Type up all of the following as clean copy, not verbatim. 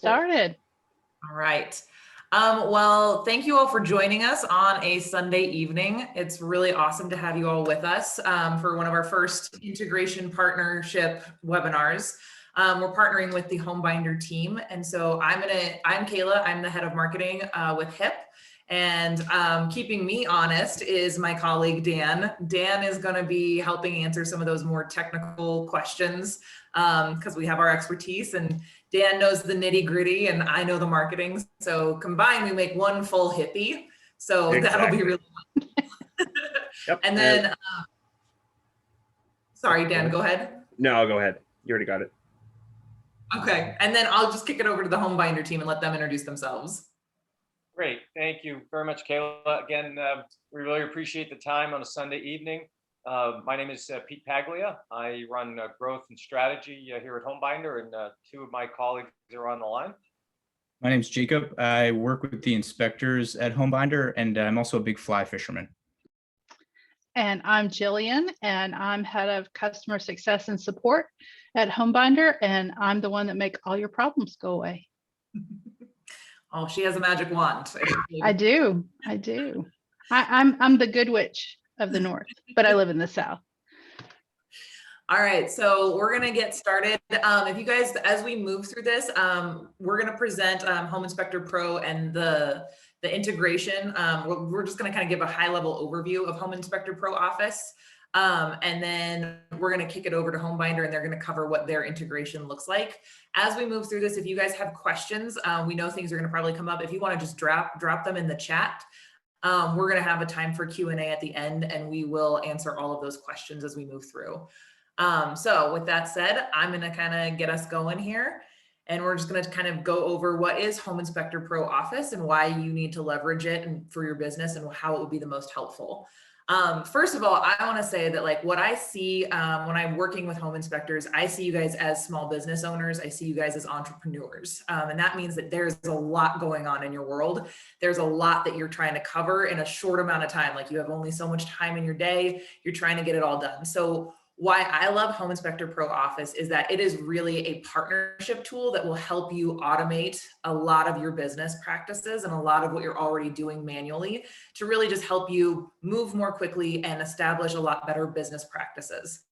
Started. All right. Well, thank you all for joining us on a Sunday evening. It's really awesome to have you all with us for one of our first integration partnership webinars. We're partnering with the HomeBinder team. And so I'm Kayla, I'm the head of marketing with HIP. And keeping me honest is my colleague, Dan. Dan is gonna be helping answer some of those more technical questions because we have our expertise, and Dan knows the nitty gritty and I know the marketing. So combined, we make one full hippie. So that'll be really fun. Yep. And then, sorry, Dan, go ahead. No, go ahead. You already got it. Okay. And then I'll just kick it over to the HomeBinder team and let them introduce themselves. Great. Thank you very much, Kayla. Again, we really appreciate the time on a Sunday evening. My name is Pete Paglia. I run growth and strategy here at HomeBinder, and two of my colleagues are on the line. My name's Jacob. I work with the inspectors at HomeBinder, and I'm also a big fly fisherman. And I'm Jillian, and I'm head of customer success and support at HomeBinder, and I'm the one that make all your problems go away. Oh, she has a magic wand. I do. I'm the good witch of the North, but I live in the South. All right, so we're gonna get started. If you guys, as we move through this, we're gonna present Home Inspector Pro and the integration. We're just gonna kind of give a high level overview of Home Inspector Pro Office. And then we're going to kick it over to HomeBinder, and they're going to cover what their integration looks like. As we move through this, if you guys have questions, we know things are going to probably come up. If you want to just drop them in the chat, we're going to have a time for Q&A at the end, and we will answer all of those questions as we move through. So with that said, I'm going to kind of get us going here. And we're just going to kind of go over what is Home Inspector Pro Office and why you need to leverage it and for your business and how it would be the most helpful. First of all, I want to say that like what I see when I'm working with home inspectors, I see you guys as small business owners. I see you guys as entrepreneurs. And that means that there's a lot going on in your world. There's a lot that you're trying to cover in a short amount of time. Like you have only so much time in your day. You're trying to get it all done. So why I love Home Inspector Pro Office is that it is really a partnership tool that will help you automate a lot of your business practices and a lot of what you're already doing manually to really just help you move more quickly and establish a lot better business practices.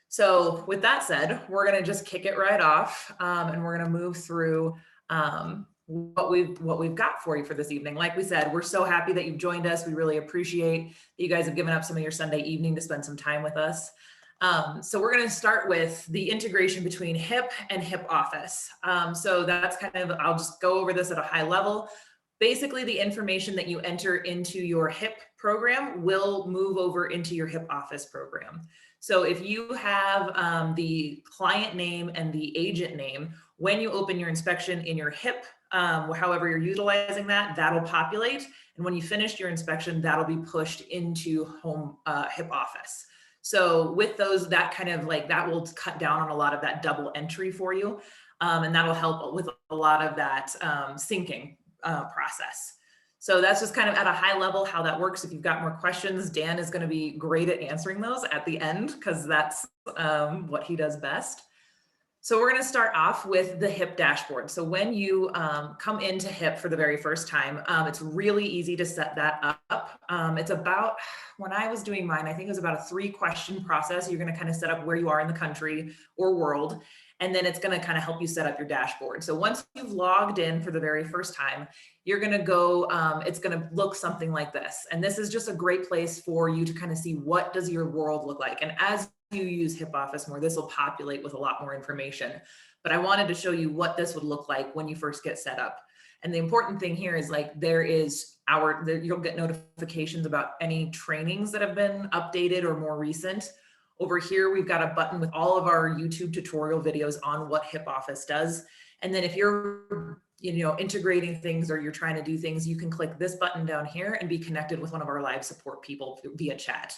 So with that said, we're going to just kick it right off and we're going to move through what we've got for you for this evening. Like we said, we're so happy that you've joined us. We really appreciate that you guys have given up some of your Sunday evening to spend some time with us. So we're going to start with the integration between HIP and HIP Office. So that's kind of, I'll just go over this at a high level. Basically, the information that you enter into your HIP program will move over into your HIP Office program. So if you have the client name and the agent name, when you open your inspection in your HIP, however you're utilizing that, that'll populate. And when you finish your inspection, that'll be pushed into HIP Office. So with those, that kind of like, that will cut down on a lot of that double entry for you. And that'll help with a lot of that syncing process. So that's just kind of at a high level how that works. If you've got more questions, Dan is going to be great at answering those at the end because that's what he does best. So we're going to start off with the HIP dashboard. So when you come into HIP for the very first time, it's really easy to set that up. It's about, when I was doing mine, I think it was about a 3-question process. You're going to kind of set up where you are in the country or world, and then it's going to kind of help you set up your dashboard. So once you've logged in for the very first time, you're going to go, it's going to look something like this. And this is just a great place for you to kind of see what does your world look like. And as you use HIP Office more, this will populate with a lot more information. But I wanted to show you what this would look like when you first get set up. And the important thing here is like you'll get notifications about any trainings that have been updated or more recent. Over here, we've got a button with all of our YouTube tutorial videos on what HIP Office does. And then if you're integrating things or you're trying to do things, you can click this button down here and be connected with one of our live support people via chat.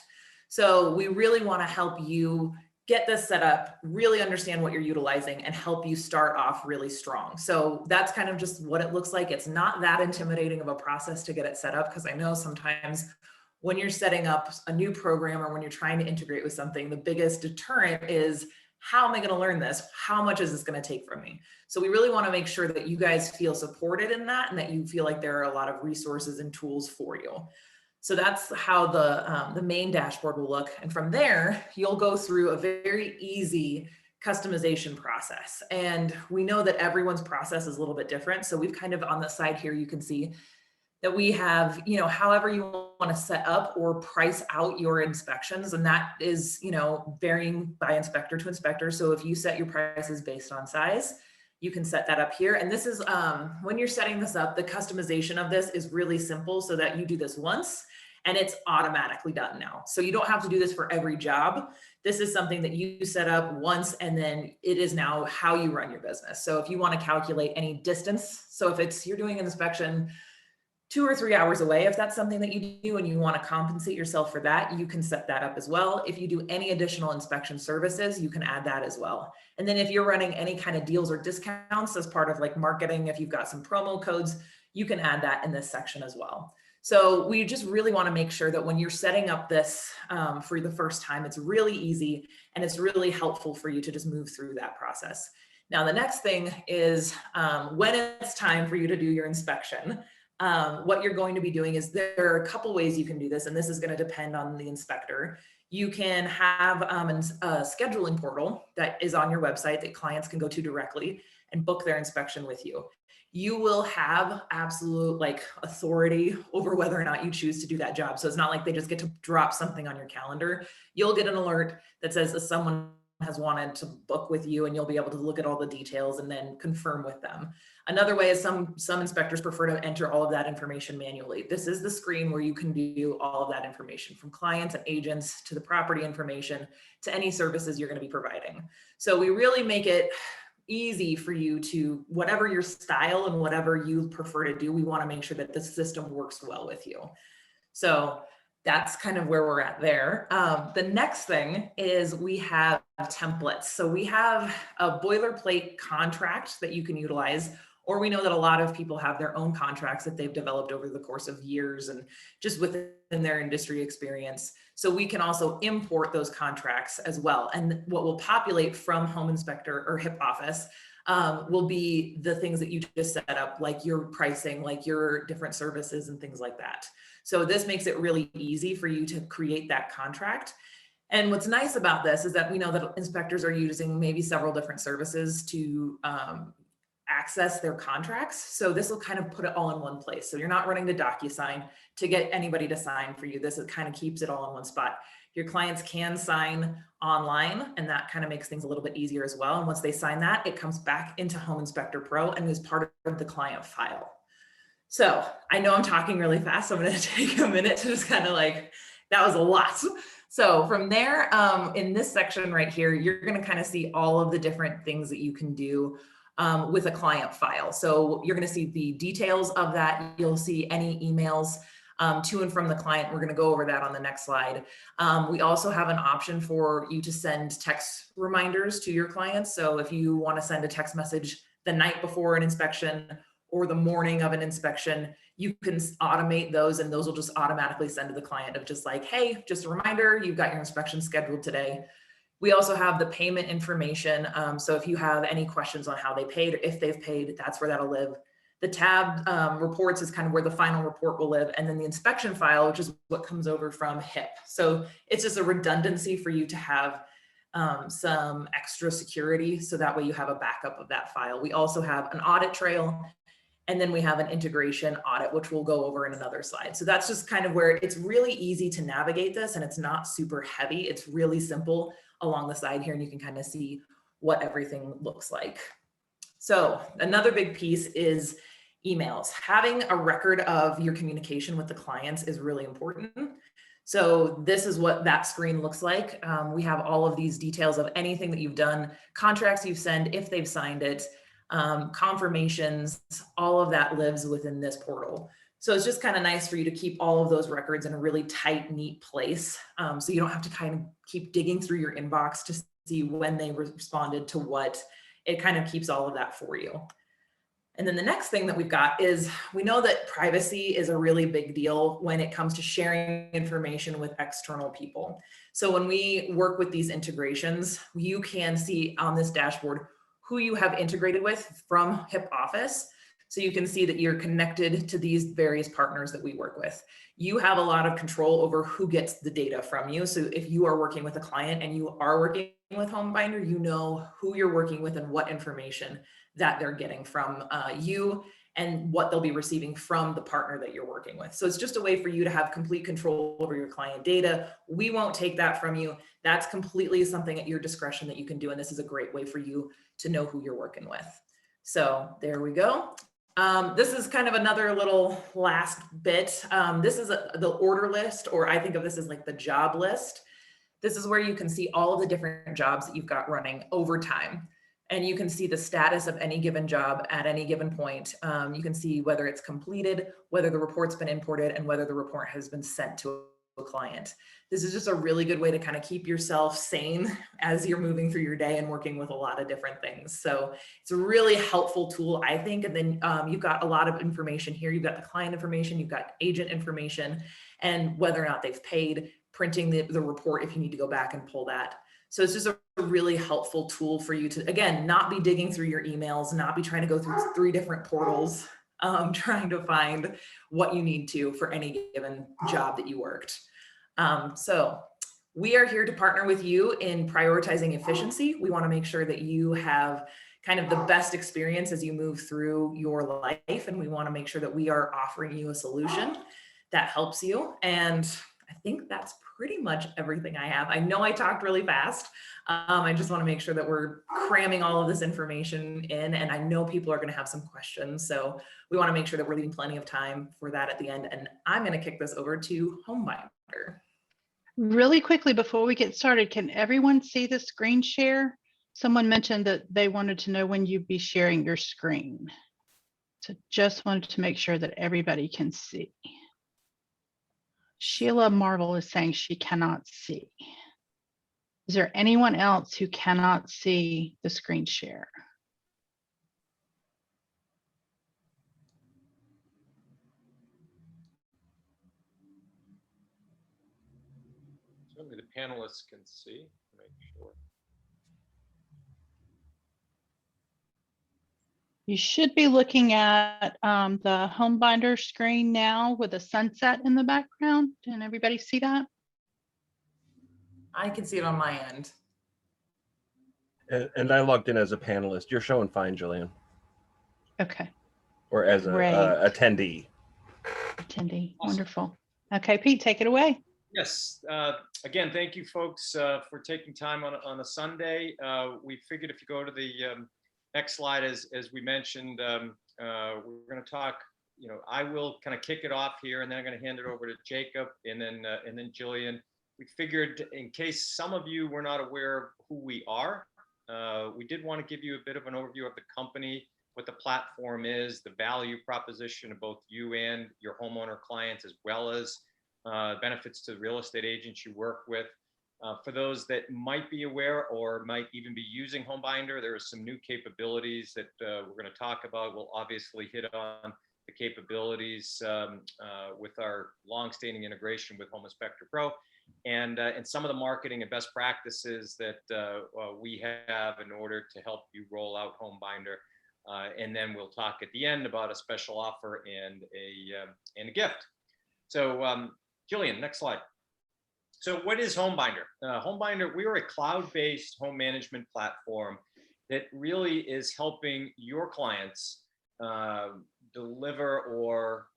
So we really want to help you get this set up, really understand what you're utilizing, and help you start off really strong. So that's kind of just what it looks like. It's not that intimidating of a process to get it set up, because I know sometimes when you're setting up a new program or when you're trying to integrate with something, the biggest deterrent is how am I going to learn this? How much is this going to take from me? So we really want to make sure that you guys feel supported in that and that you feel like there are a lot of resources and tools for you. So that's how the main dashboard will look. And from there, you'll go through a very easy customization process. And we know that everyone's process is a little bit different. So we've kind of on the side here, you can see that we have, you know, however you want to set up or price out your inspections. And that is, you know, varying by inspector to inspector. So if you set your prices based on size, you can set that up here. And this is, when you're setting this up, the customization of this is really simple so that you do this once and it's automatically done now. So you don't have to do this for every job. This is something that you set up once and then it is now how you run your business. So if you want to calculate any distance, so if it's, you're doing an inspection 2 or 3 hours away, if that's something that you do and you want to compensate yourself for that, you can set that up as well. If you do any additional inspection services, you can add that as well. And then if you're running any kind of deals or discounts as part of like marketing, if you've got some promo codes, you can add that in this section as well. So we just really want to make sure that when you're setting up this for the first time, it's really easy and it's really helpful for you to just move through that process. Now, the next thing is when it's time for you to do your inspection, what you're going to be doing is there are a couple ways you can do this, and this is going to depend on the inspector. You can have a scheduling portal that is on your website that clients can go to directly and book their inspection with you. You will have absolute like authority over whether or not you choose to do that job. So it's not like they just get to drop something on your calendar. You'll get an alert that says that someone has wanted to book with you, and you'll be able to look at all the details and then confirm with them. Another way is some inspectors prefer to enter all of that information manually. This is the screen where you can view all of that information from clients and agents to the property information to any services you're going to be providing. So we really make it easy for you to, whatever your style and whatever you prefer to do, we want to make sure that the system works well with you. So that's kind of where we're at there. The next thing is we have templates. So we have a boilerplate contract that you can utilize, or we know that a lot of people have their own contracts that they've developed over the course of years and just within their industry experience. So we can also import those contracts as well. And what will populate from Home Inspector or HIP Office will be the things that you just set up, like your pricing, like your different services and things like that. So this makes it really easy for you to create that contract. And what's nice about this is that we know that inspectors are using maybe several different services to access their contracts. So this will kind of put it all in one place. So you're not running to DocuSign to get anybody to sign for you. This kind of keeps it all in one spot. Your clients can sign online, and that kind of makes things a little bit easier as well. And once they sign that, it comes back into Home Inspector Pro and is part of the client file. So I know I'm talking really fast, so I'm going to take a minute to just kind of like, that was a lot. So from there, in this section right here, you're going to kind of see all of the different things that you can do with a client file. So you're going to see the details of that. You'll see any emails to and from the client. We're going to go over that on the next slide. We also have an option for you to send text reminders to your clients. So if you want to send a text message the night before an inspection or the morning of an inspection, you can automate those, and those will just automatically send to the client of just like, hey, just a reminder, you've got your inspection scheduled today. We also have the payment information. So if you have any questions on how they paid or if they've paid, that's where that'll live. The tab reports is kind of where the final report will live. And then the inspection file, which is what comes over from HIP. So it's just a redundancy for you to have some extra security. So that way you have a backup of that file. We also have an audit trail. And then we have an integration audit, which we'll go over in another slide. So that's just kind of where it's really easy to navigate this, and it's not super heavy. It's really simple along the side here, and you can kind of see what everything looks like. So another big piece is emails. Having a record of your communication with the clients is really important. So this is what that screen looks like. We have all of these details of anything that you've done, contracts you've sent, if they've signed it, confirmations, all of that lives within this portal. So it's just kind of nice for you to keep all of those records in a really tight, neat place. So you don't have to kind of keep digging through your inbox to see when they responded to what. It kind of keeps all of that for you. And then the next thing that we've got is we know that privacy is a really big deal when it comes to sharing information with external people. So when we work with these integrations, you can see on this dashboard who you have integrated with from HIP Office. So you can see that you're connected to these various partners that we work with. You have a lot of control over who gets the data from you. So if you are working with a client and you are working with HomeBinder, you know who you're working with and what information that they're getting from you and what they'll be receiving from the partner that you're working with. So it's just a way for you to have complete control over your client data. We won't take that from you. That's completely something at your discretion that you can do. And this is a great way for you to know who you're working with. So there we go. This is kind of another little last bit. This is the order list, or I think of this as like the job list. This is where you can see all of the different jobs that you've got running over time. And you can see the status of any given job at any given point. You can see whether it's completed, whether the report's been imported, and whether the report has been sent to a client. This is just a really good way to kind of keep yourself sane as you're moving through your day and working with a lot of different things. So it's a really helpful tool, I think. And then you've got a lot of information here. You've got the client information, you've got agent information, and whether or not they've paid, printing the report if you need to go back and pull that. So it's just a really helpful tool for you to, again, not be digging through your emails, not be trying to go through 3 different portals, trying to find what you need to for any given job that you worked. So we are here to partner with you in prioritizing efficiency. We want to make sure that you have kind of the best experience as you move through your life. And we want to make sure that we are offering you a solution that helps you. And I think that's pretty much everything I have. I know I talked really fast. I just want to make sure that we're cramming all of this information in, and I know people are going to have some questions. So we want to make sure that we're leaving plenty of time for that at the end. And I'm going to kick this over to HomeBinder. Really quickly before we get started, can everyone see the screen share? Someone mentioned that they wanted to know when you'd be sharing your screen. So just wanted to make sure that everybody can see. Sheila Marvel is saying she cannot see. Is there anyone else who cannot see the screen share? Certainly the panelists can see, make sure. You should be looking at the HomeBinder screen now with a sunset in the background. Can everybody see that? I can see it on my end. And I logged in as a panelist. You're showing fine, Jillian. Okay. Or as a Great. attendee. Attendee. Awesome. Wonderful. Okay, Pete, take it away. Yes. Again, thank you folks for taking time on a Sunday. We figured if you go to the next slide, as we mentioned, we're going to talk, I will kind of kick it off here, and then I'm going to hand it over to Jacob and then Jillian. We figured in case some of you were not aware of who we are, we did want to give you a bit of an overview of the company, what the platform is, the value proposition of both you and your homeowner clients, as well as benefits to the real estate agents you work with. For those that might be aware or might even be using HomeBinder, there are some new capabilities that we're going to talk about. We'll obviously hit on the capabilities with our long-standing integration with Home Inspector Pro, and some of the marketing and best practices that we have in order to help you roll out HomeBinder. And then we'll talk at the end about a special offer and a gift. So Jillian, next slide. So what is HomeBinder? HomeBinder, we are a cloud-based home management platform that really is helping your clients deliver or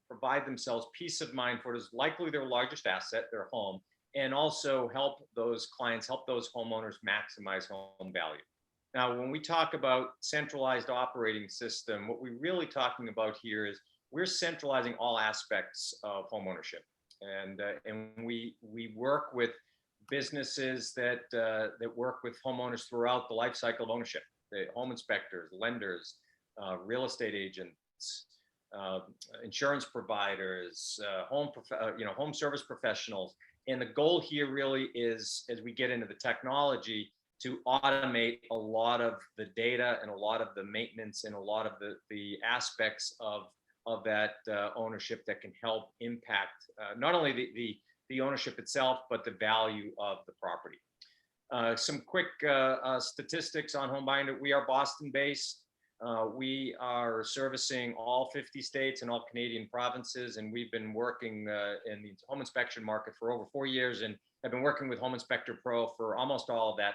provide themselves peace of mind for what is likely their largest asset, their home, and also help those clients, help those homeowners maximize home value. Now, when we talk about centralized operating system, what we're really talking about here is we're centralizing all aspects of homeownership. And we work with businesses that work with homeowners throughout the life cycle of ownership, the home inspectors, lenders, real estate agents, insurance providers, home service professionals. And the goal here really is, as we get into the technology, to automate a lot of the data and a lot of the maintenance and a lot of the aspects of that ownership that can help impact not only the ownership itself, but the value of the property. Some quick statistics on HomeBinder. We are Boston based. We are servicing all 50 states and all Canadian provinces, and we've been working in the home inspection market for over 4 years, and have been working with Home Inspector Pro for almost all of that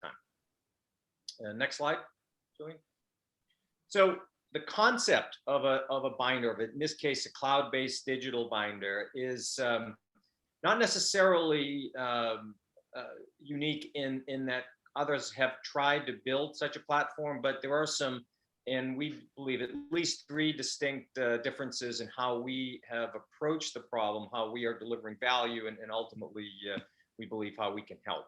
time. Next slide, Julian. So the concept of a binder, in this case, a cloud-based digital binder, is not necessarily unique in that others have tried to build such a platform, but there are some, and we believe at least 3 distinct differences in how we have approached the problem, how we are delivering value, and ultimately we believe how we can help.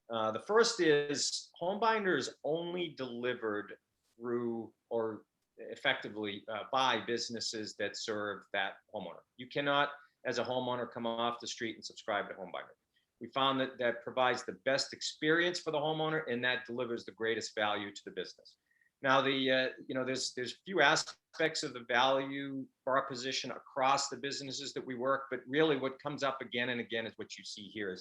The first is HomeBinder is only delivered through or effectively by businesses that serve that homeowner. You cannot, as a homeowner, come off the street and subscribe to HomeBinder. We found that that provides the best experience for the homeowner, and that delivers the greatest value to the business. Now, there's few aspects of the value proposition across the businesses that we work, but really what comes up again and again is what you see here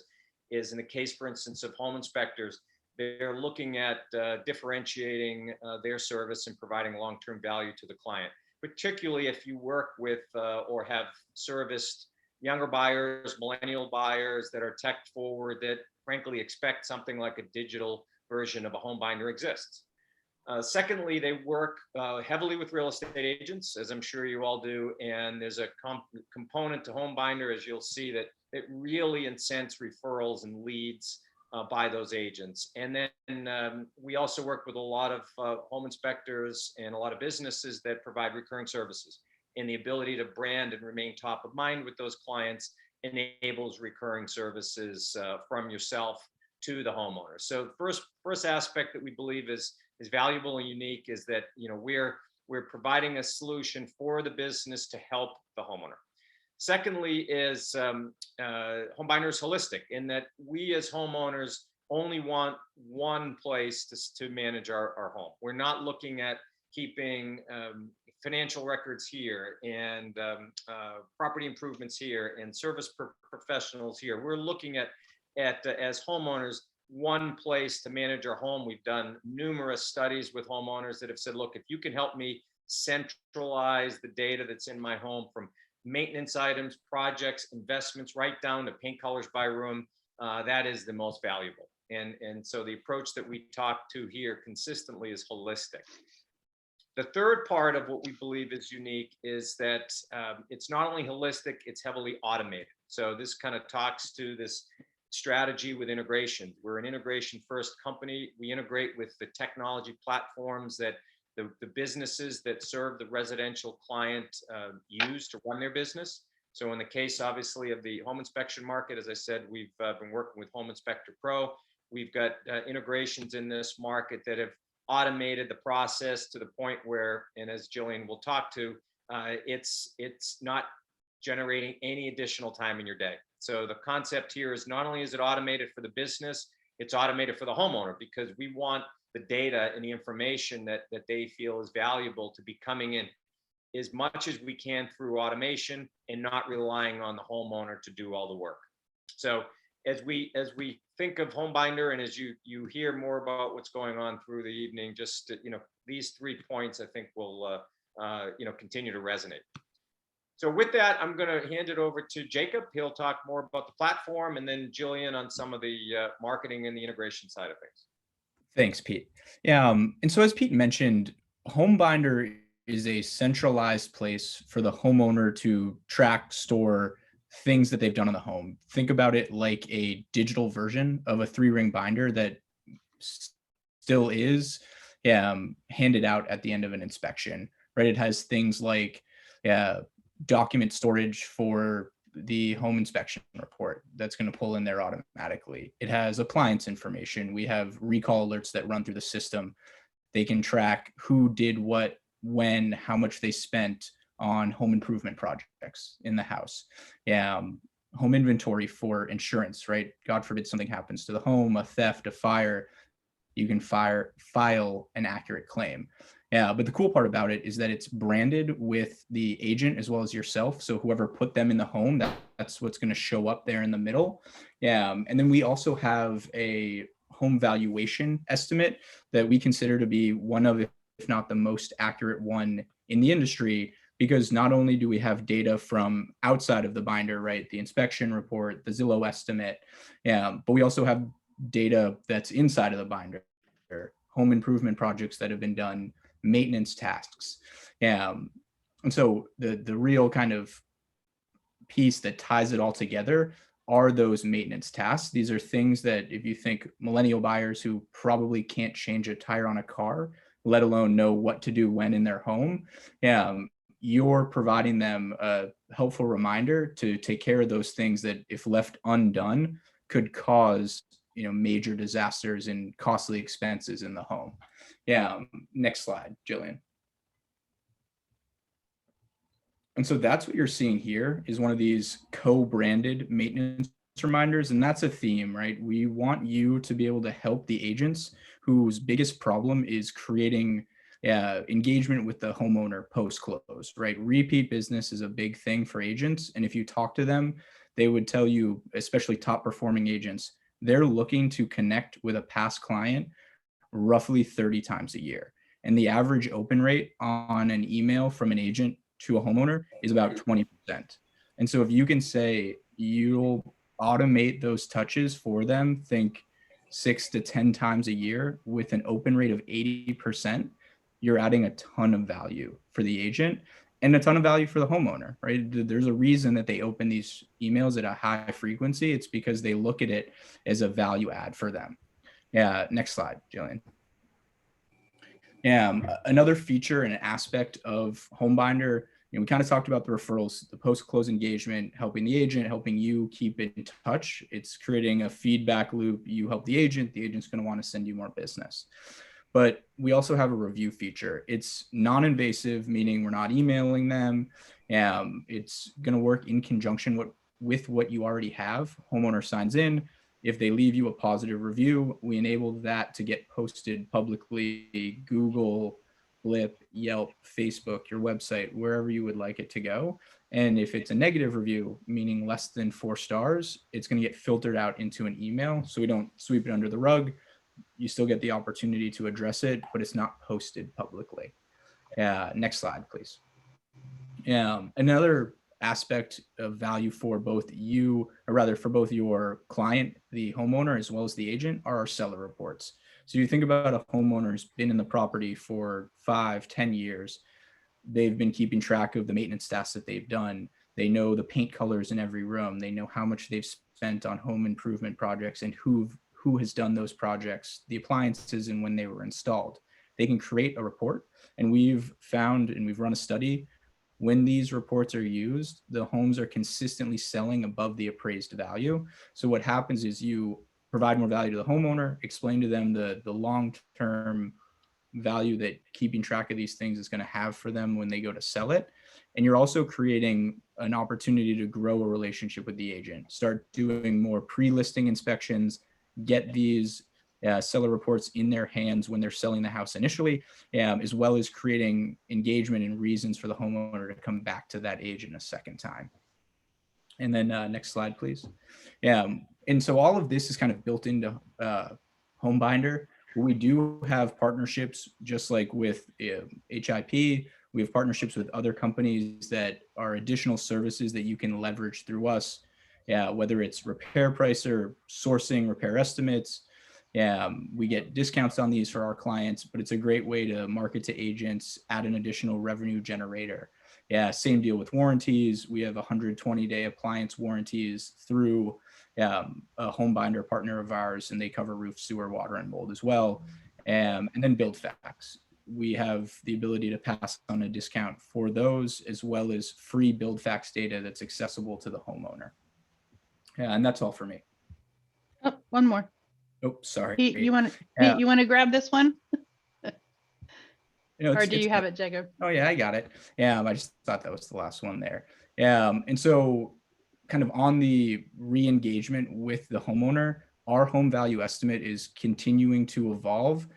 is in the case, for instance, of home inspectors. They're looking at differentiating their service and providing long-term value to the client, particularly if you work with or have serviced younger buyers, millennial buyers that are tech forward, that frankly expect something like a digital version of a HomeBinder exists. Secondly, they work heavily with real estate agents, as I'm sure you all do, and there's a component to HomeBinder, as you'll see, that it really incents referrals and leads by those agents. And then we also work with a lot of home inspectors and a lot of businesses that provide recurring services. And the ability to brand and remain top of mind with those clients enables recurring services from yourself to the homeowner. So the first aspect that we believe is valuable and unique is that we're providing a solution for the business to help the homeowner. Secondly is HomeBinder is holistic in that we as homeowners only want one place to manage our home. We're not looking at keeping financial records here and property improvements here and service professionals here. We're looking at as homeowners one place to manage our home. We've done numerous studies with homeowners that have said, look, if you can help me centralize the data that's in my home from maintenance items, projects, investments, right down to paint colors by room, that is the most valuable. And so the approach that we talk to here consistently is holistic. The third part of what we believe is unique is that it's not only holistic, it's heavily automated. So this kind of talks to this strategy with integration. We're an integration first company. We integrate with the technology platforms that the businesses that serve the residential client use to run their business. So in the case, obviously, of the home inspection market, as I said, we've been working with Home Inspector Pro. We've got integrations in this market that have automated the process to the point where, and as Jillian will talk to, it's not generating any additional time in your day. So the concept here is not only is it automated for the business, it's automated for the homeowner, because we want the data and the information that they feel is valuable to be coming in as much as we can through automation and not relying on the homeowner to do all the work. So as we think of HomeBinder, and as you hear more about what's going on through the evening, just these 3 points I think will continue to resonate. So with that, I'm going to hand it over to Jacob. He'll talk more about the platform, and then Jillian on some of the marketing and the integration side of things. Thanks, Pete. Yeah, and so as Pete mentioned, HomeBinder is a centralized place for the homeowner to track, store things that they've done in the home. Think about it like a digital version of a 3-ring binder that still is handed out at the end of an inspection, right? It has things like document storage for the home inspection report that's going to pull in there automatically. It has appliance information. We have recall alerts that run through the system. They can track who did what, when, how much they spent on home improvement projects in the house. home inventory for insurance, right? God forbid something happens to the home, a theft, a fire, you can file an accurate claim. Yeah, but the cool part about it is that it's branded with the agent as well as yourself. So whoever put them in the home, that's what's going to show up there in the middle. Yeah, and then we also have a home valuation estimate that we consider to be one of, if not the most accurate one in the industry, because not only do we have data from outside of the binder, right, the inspection report, the Zillow estimate, but we also have data that's inside of the binder, home improvement projects that have been done, maintenance tasks. And so the real kind of piece that ties it all together are those maintenance tasks. These are things that if you think millennial buyers who probably can't change a tire on a car, let alone know what to do when in their home, you're providing them a helpful reminder to take care of those things that if left undone could cause major disasters and costly expenses in the home. Next slide, Jillian. And so that's what you're seeing here is one of these co-branded maintenance reminders. And that's a theme, right? We want you to be able to help the agents whose biggest problem is creating engagement with the homeowner post-close, right? Repeat business is a big thing for agents. And if you talk to them, they would tell you, especially top performing agents, they're looking to connect with a past client roughly 30 times a year. And the average open rate on an email from an agent to a homeowner is about 20%. And so if you can say you'll automate those touches for them, think 6 to 10 times a year with an open rate of 80%, you're adding a ton of value for the agent and a ton of value for the homeowner, right? There's a reason that they open these emails at a high frequency. It's because they look at it as a value add for them. Next slide, Jillian. Another feature and aspect of HomeBinder, we kind of talked about the referrals, the post-close engagement, helping the agent, helping you keep in touch. It's creating a feedback loop. You help the agent's going to want to send you more business. But we also have a review feature. It's non-invasive, meaning we're not emailing them. It's going to work in conjunction with what you already have. Homeowner signs in. If they leave you a positive review, we enable that to get posted publicly, Google, Blip, Yelp, Facebook, your website, wherever you would like it to go. And if it's a negative review, meaning less than 4 stars, it's going to get filtered out into an email. So we don't sweep it under the rug. You still get the opportunity to address it, but it's not posted publicly. Next slide, please. Another aspect of value for both you, or rather for both your client, the homeowner, as well as the agent, are our seller reports. So you think about a homeowner who's been in the property for 5, 10 years. They've been keeping track of the maintenance tasks that they've done. They know the paint colors in every room. They know how much they've spent on home improvement projects and who has done those projects, the appliances and when they were installed. They can create a report. And we've found, and we've run a study, when these reports are used, the homes are consistently selling above the appraised value. So what happens is you provide more value to the homeowner, explain to them the long-term value that keeping track of these things is going to have for them when they go to sell it. And you're also creating an opportunity to grow a relationship with the agent, start doing more pre-listing inspections, get these seller reports in their hands when they're selling the house initially, as well as creating engagement and reasons for the homeowner to come back to that agent a second time. And then next slide, please. And so all of this is kind of built into HomeBinder. We do have partnerships, just like with HIP. We have partnerships with other companies that are additional services that you can leverage through us, whether it's repair price or sourcing repair estimates. We get discounts on these for our clients, but it's a great way to market to agents, add an additional revenue generator. Same deal with warranties. We have 120-day appliance warranties through a HomeBinder partner of ours, and they cover roof, sewer, water, and mold as well. And then BuildFax. We have the ability to pass on a discount for those, as well as free BuildFax data that's accessible to the homeowner. And that's all for me. Oh, one more. Oh, sorry. Pete, you want to grab this one? Or do you have it, Jacob? Oh yeah, I got it. I just thought that was the last one there. And so kind of on the re-engagement with the homeowner, our home value estimate is continuing to evolve.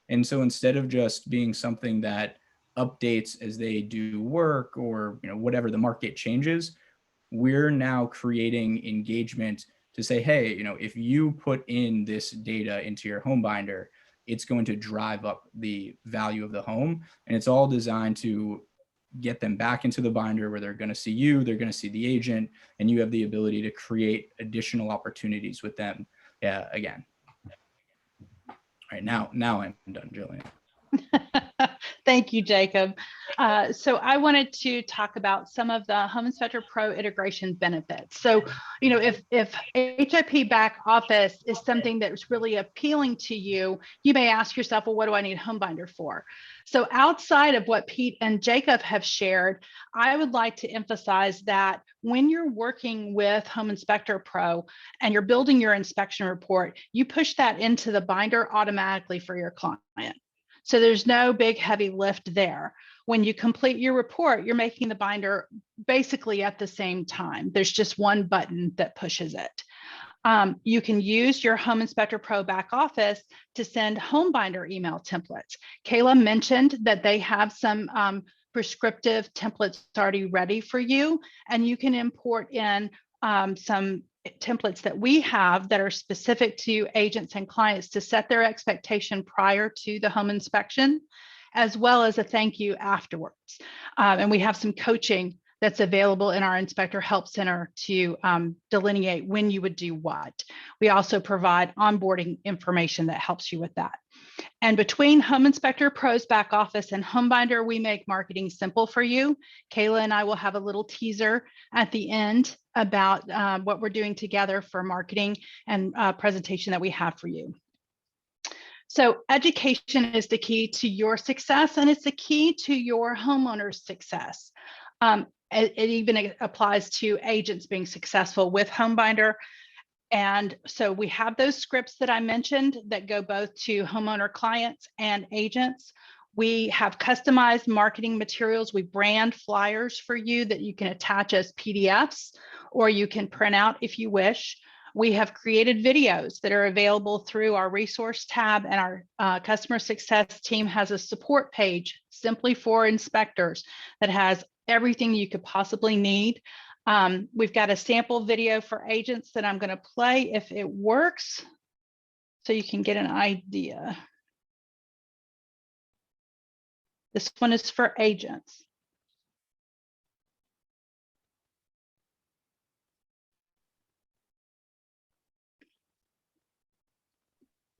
And so instead of just being something that updates as they do work or, you know, whatever the market changes, we're now creating engagement to say, hey, you know, if you put in this data into your HomeBinder, it's going to drive up the value of the home. And it's all designed to get them back into the binder where they're going to see you, they're going to see the agent, and you have the ability to create additional opportunities with them. Yeah, again. All right, now I'm done, Jillian. Thank you, Jacob. So I wanted to talk about some of the Home Inspector Pro integration benefits. So, you know, if HIP back office is something that's really appealing to you, you may ask yourself, well, what do I need HomeBinder for? So outside of what Pete and Jacob have shared, I would like to emphasize that when you're working with Home Inspector Pro and you're building your inspection report, you push that into the binder automatically for your client. So there's no big heavy lift there. When you complete your report, you're making the binder basically at the same time. There's just one button that pushes it. You can use your Home Inspector Pro back office to send HomeBinder email templates. Kayla mentioned that they have some prescriptive templates already ready for you, and you can import in some templates that we have that are specific to agents and clients to set their expectation prior to the home inspection, as well as a thank you afterwards. And we have some coaching that's available in our Inspector Help Center to delineate when you would do what. We also provide onboarding information that helps you with that. And between Home Inspector Pro's back office and HomeBinder, we make marketing simple for you. Kayla and I will have a little teaser at the end about what we're doing together for marketing and presentation that we have for you. So education is the key to your success, and it's the key to your homeowner's success. It even applies to agents being successful with HomeBinder. And so we have those scripts that I mentioned that go both to homeowner clients and agents. We have customized marketing materials. We brand flyers for you that you can attach as PDFs, or you can print out if you wish. We have created videos that are available through our resource tab, and our customer success team has a support page simply for inspectors that has everything you could possibly need. We've got a sample video for agents that I'm going to play if it works, so you can get an idea. This one is for agents.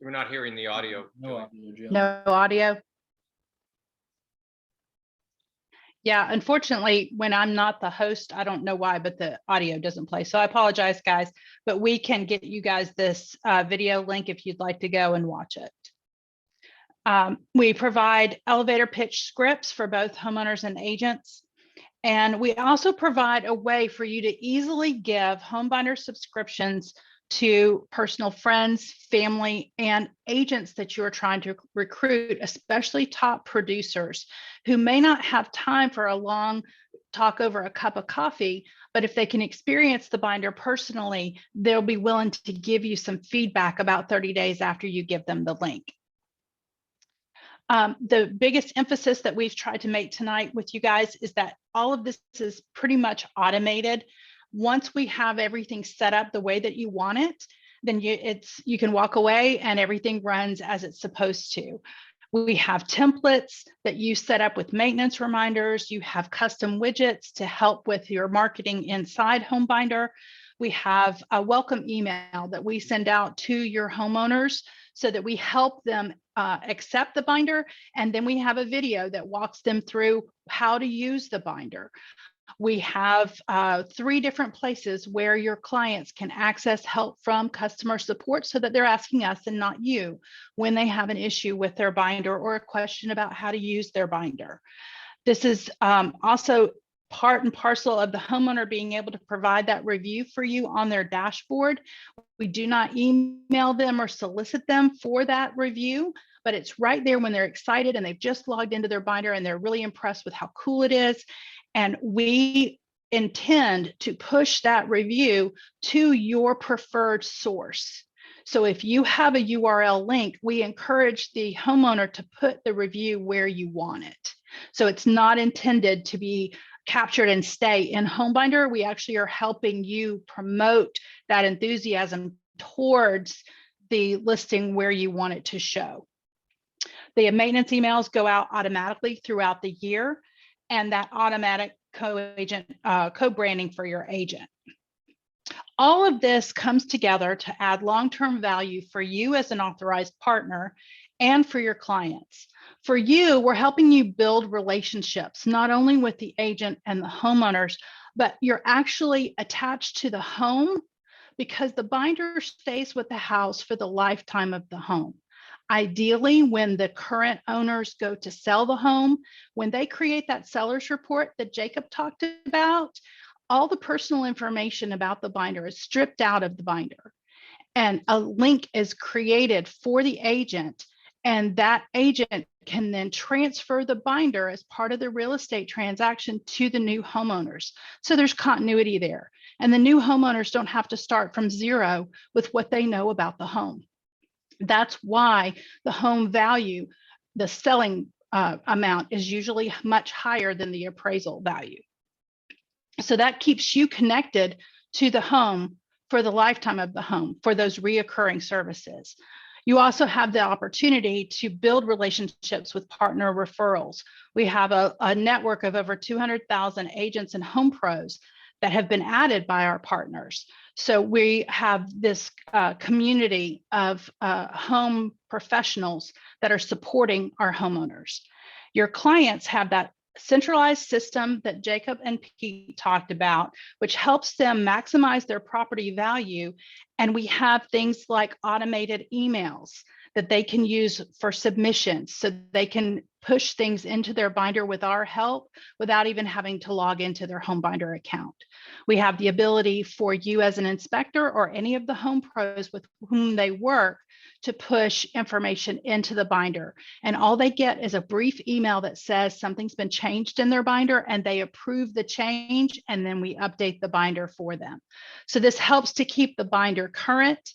We're not hearing the audio. No audio, Jill. No audio. Yeah, unfortunately, when I'm not the host, I don't know why, but the audio doesn't play. So I apologize, guys, but we can get you guys this video link if you'd like to go and watch it. We provide elevator pitch scripts for both homeowners and agents. And we also provide a way for you to easily give HomeBinder subscriptions to personal friends, family, and agents that you're trying to recruit, especially top producers who may not have time for a long talk over a cup of coffee, but if they can experience the binder personally, they'll be willing to give you some feedback about 30 days after you give them the link. The biggest emphasis that we've tried to make tonight with you guys is that all of this is pretty much automated. Once we have everything set up the way that you want it, then you can walk away and everything runs as it's supposed to. We have templates that you set up with maintenance reminders. You have custom widgets to help with your marketing inside HomeBinder. We have a welcome email that we send out to your homeowners so that we help them accept the binder. And then we have a video that walks them through how to use the binder. We have 3 different places where your clients can access help from customer support so that they're asking us and not you when they have an issue with their binder or a question about how to use their binder. This is also part and parcel of the homeowner being able to provide that review for you on their dashboard. We do not email them or solicit them for that review, but it's right there when they're excited and they've just logged into their binder and they're really impressed with how cool it is. And we intend to push that review to your preferred source. So if you have a URL link, we encourage the homeowner to put the review where you want it. So it's not intended to be captured and stay in HomeBinder. We actually are helping you promote that enthusiasm towards the listing where you want it to show. The maintenance emails go out automatically throughout the year, and that automatic co-branding for your agent. All of this comes together to add long-term value for you as an authorized partner and for your clients. For you, we're helping you build relationships, not only with the agent and the homeowners, but you're actually attached to the home because the binder stays with the house for the lifetime of the home. Ideally, when the current owners go to sell the home, when they create that seller's report that Jacob talked about, all the personal information about the binder is stripped out of the binder, and a link is created for the agent, and that agent can then transfer the binder as part of the real estate transaction to the new homeowners. So there's continuity there, and the new homeowners don't have to start from zero with what they know about the home. That's why the home value, the selling amount, is usually much higher than the appraisal value. So that keeps you connected to the home for the lifetime of the home for those reoccurring services. You also have the opportunity to build relationships with partner referrals. We have a network of over 200,000 agents and home pros that have been added by our partners. So we have this community of home professionals that are supporting our homeowners. Your clients have that centralized system that Jacob and Pete talked about, which helps them maximize their property value. And we have things like automated emails that they can use for submissions, so they can push things into their binder with our help without even having to log into their HomeBinder account. We have the ability for you as an inspector or any of the home pros with whom they work to push information into the binder. And all they get is a brief email that says something's been changed in their binder, and they approve the change, and then we update the binder for them. So this helps to keep the binder current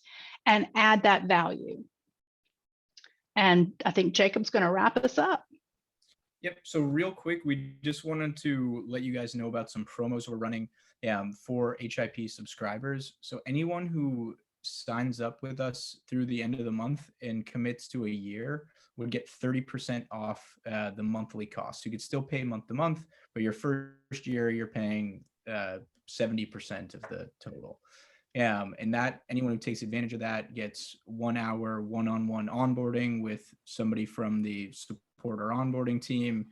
and add that value. And I think Jacob's going to wrap us up. Yep. So real quick, we just wanted to let you guys know about some promos we're running for HIP subscribers. So anyone who signs up with us through the end of the month and commits to a year would get 30% off the monthly cost. So you could still pay month to month, but your first year you're paying 70% of the total. And that anyone who takes advantage of that gets 1 hour one-on-one onboarding with somebody from the support or onboarding team.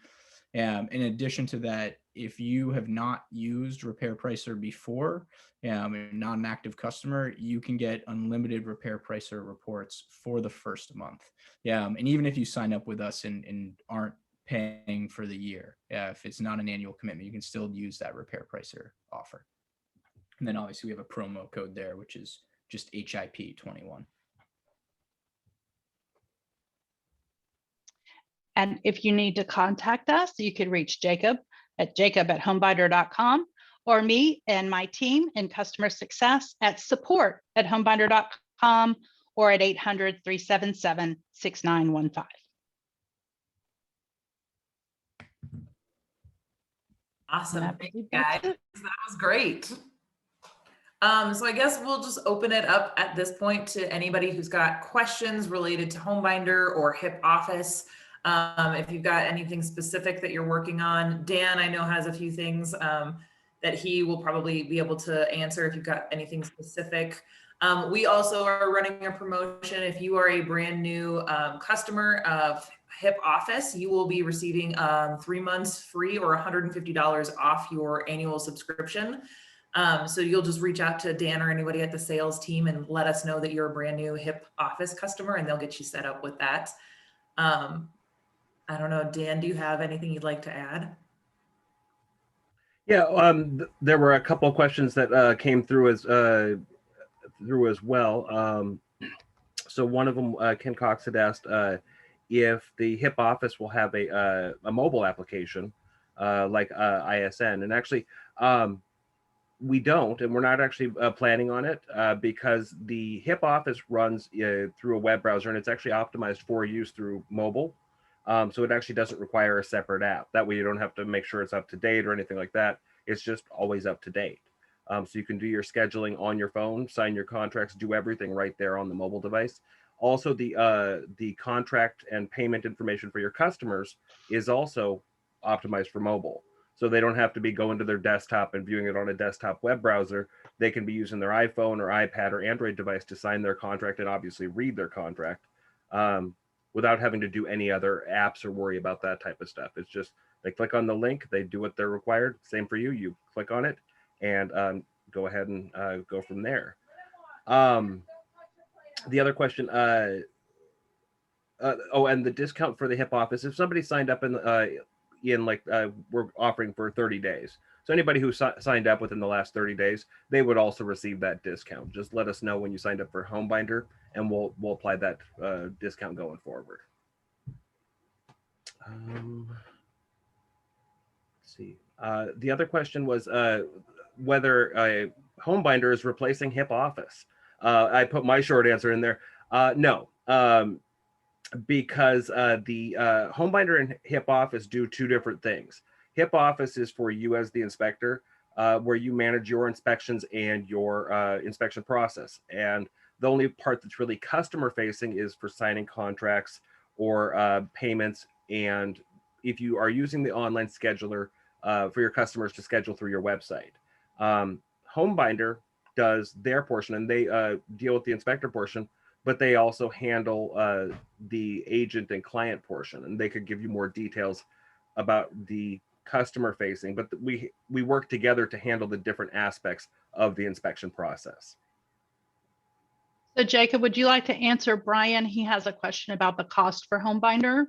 In addition to that, if you have not used Repair Pricer before, and not an active customer, you can get unlimited Repair Pricer reports for the first month. And even if you sign up with us and aren't paying for the year, if it's not an annual commitment, you can still use that Repair Pricer offer. And then obviously we have a promo code there, which is just HIP21. And if you need to contact us, you could reach Jacob at jacob@homebinder.com, or me and my team in customer success at support@homebinder.com, or at 800-377-6915. Awesome. Thank you, guys. That was great. So I guess we'll just open it up at this point to anybody who's got questions related to HomeBinder or HIP Office. If you've got anything specific that you're working on, Dan, I know, has a few things that he will probably be able to answer if you've got anything specific. We also are running a promotion. If you are a brand new customer of HIP Office, you will be receiving 3 months free or $150 off your annual subscription. So you'll just reach out to Dan or anybody at the sales team and let us know that you're a brand new HIP Office customer, and they'll get you set up with that. I don't know, Dan, do you have anything you'd like to add? Yeah, there were a couple of questions that came through as well. So one of them, Ken Cox had asked if the HIP Office will have a mobile application like ISN, and actually We don't, and we're not actually planning on it because the HIP office runs through a web browser, and it's actually optimized for use through mobile. So it actually doesn't require a separate app. That way you don't have to make sure it's up to date or anything like that. It's just always up to date. So you can do your scheduling on your phone, sign your contracts, do everything right there on the mobile device. Also, the contract and payment information for your customers is also optimized for mobile. So they don't have to be going to their desktop and viewing it on a desktop web browser. They can be using their iPhone or iPad or Android device to sign their contract and obviously read their contract without having to do any other apps or worry about that type of stuff. It's just they click on the link, they do what they're required. Same for you. You click on it and go ahead and go from there. The other question, and the discount for the HIP office, if somebody signed up we're offering for 30 days. So anybody who signed up within the last 30 days, they would also receive that discount. Just let us know when you signed up for HomeBinder, and we'll apply that discount going forward. Let's see. The other question was whether HomeBinder is replacing HIP office. I put my short answer in there. No. Because the HomeBinder and HIP office do two different things. HIP office is for you as the inspector, where you manage your inspections and your inspection process. And the only part that's really customer facing is for signing contracts or payments. And if you are using the online scheduler for your customers to schedule through your website. HomeBinder does their portion, and they deal with the inspector portion, but they also handle the agent and client portion, and they could give you more details about the customer facing, but we work together to handle the different aspects of the inspection process. So Jacob, would you like to answer Brian? He has a question about the cost for HomeBinder.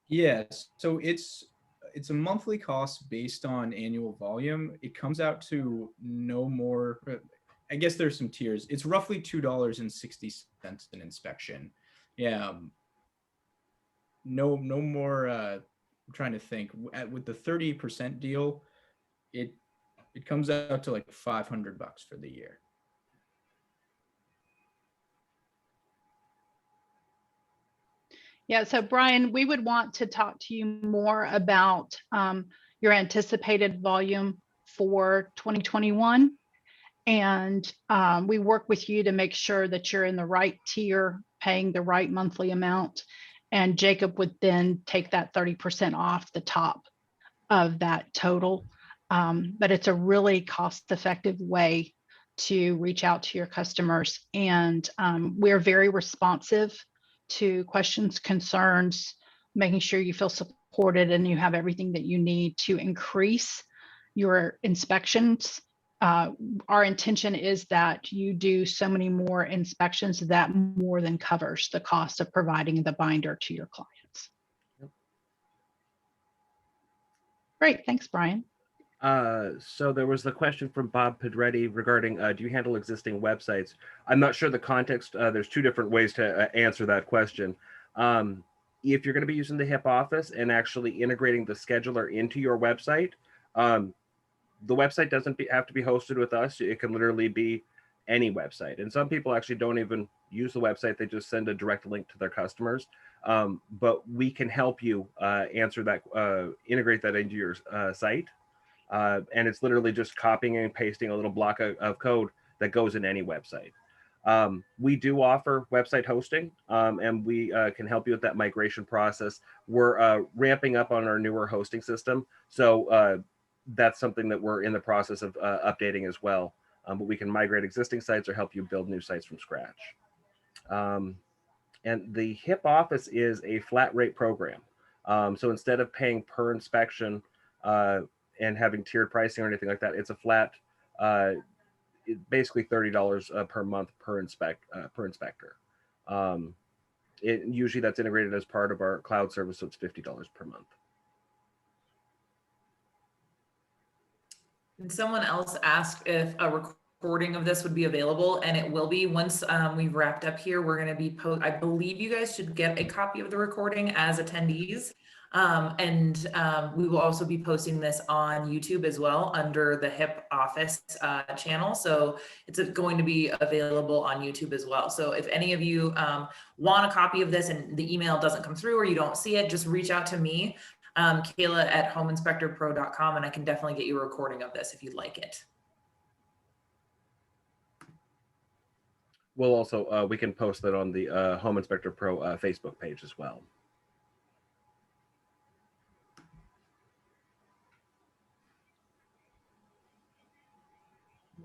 Yes, so it's a monthly cost based on annual volume. It comes out to no more, I guess there's some tiers. It's roughly $2.60 an inspection. Yeah. No more, I'm trying to think. With the 30% deal, it comes out to like $500 for the year. Yeah, so Brian, we would want to talk to you more about your anticipated volume for 2021. And we work with you to make sure that you're in the right tier, paying the right monthly amount. And Jacob would then take that 30% off the top of that total. But it's a really cost-effective way to reach out to your customers. And we're very responsive to questions, concerns, making sure you feel supported and you have everything that you need to increase your inspections. Our intention is that you do so many more inspections that more than covers the cost of providing the binder to your clients. Yep. Great, thanks, Brian. So there was the question from Bob Pedretti regarding, do you handle existing websites? I'm not sure the context. There's two different ways to answer that question. If you're going to be using the HIP office and actually integrating the scheduler into your website, the website doesn't have to be hosted with us. It can literally be any website. And some people actually don't even use the website. They just send a direct link to their customers. But we can help you answer that, integrate that into your site. And it's literally just copying and pasting a little block of code that goes in any website. We do offer website hosting, and we can help you with that migration process. We're ramping up on our newer hosting system. So that's something that we're in the process of updating as well. But we can migrate existing sites or help you build new sites from scratch. And the HIP office is a flat rate program. So instead of paying per inspection, and having tiered pricing or anything like that, it's a flat, basically $30 per month per inspector. Usually that's integrated as part of our cloud service, so it's $50 per month. And someone else asked if a recording of this would be available, and it will be. Once we've wrapped up here, we're going to be I believe you guys should get a copy of the recording as attendees. We will also be posting this on YouTube as well under the HIP office channel. So it's going to be available on YouTube as well. So if any of you want a copy of this and the email doesn't come through or you don't see it, just reach out to me, Kayla at homeinspectorpro.com, and I can definitely get you a recording of this if you'd like it. We'll also, we can post that on the Home Inspector Pro Facebook page as well.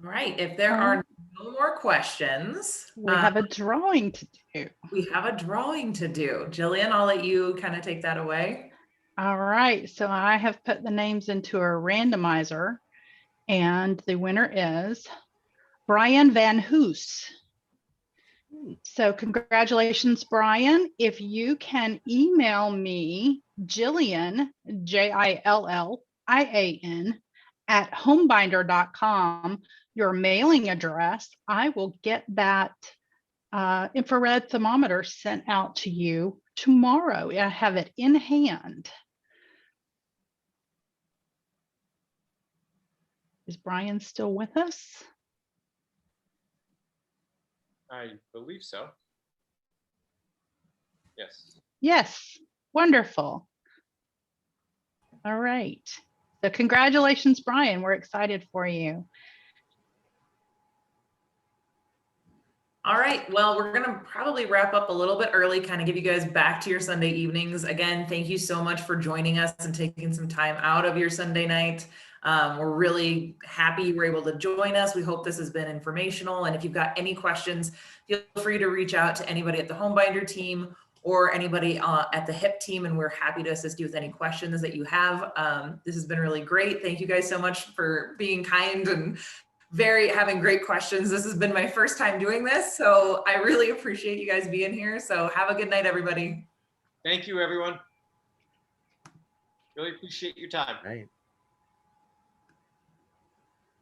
All right, if there are no more questions, We have a drawing to do. we have a drawing to do. Jillian, I'll let you kind of take that away. All right, so I have put the names into a randomizer, and the winner is Brian Van Hoos. So congratulations, Brian. If you can email me, Jillian, Jillian, at homebinder.com, your mailing address, I will get that infrared thermometer sent out to you tomorrow. I have it in hand. Is Brian still with us? I believe so. Yes. Yes, wonderful. All right. So congratulations, Brian. We're excited for you. All right, well, we're gonna probably wrap up a little bit early, kind of give you guys back to your Sunday evenings. Again, thank you so much for joining us and taking some time out of your Sunday night. We're really happy you were able to join us. We hope this has been informational. And if you've got any questions, feel free to reach out to anybody at the HomeBinder team or anybody at the HIP team, and we're happy to assist you with any questions that you have. This has been really great. Thank you guys so much for being kind and having great questions. This has been my first time doing this, so I really appreciate you guys being here. So have a good night, everybody. Thank you, everyone. Really appreciate your time. Right.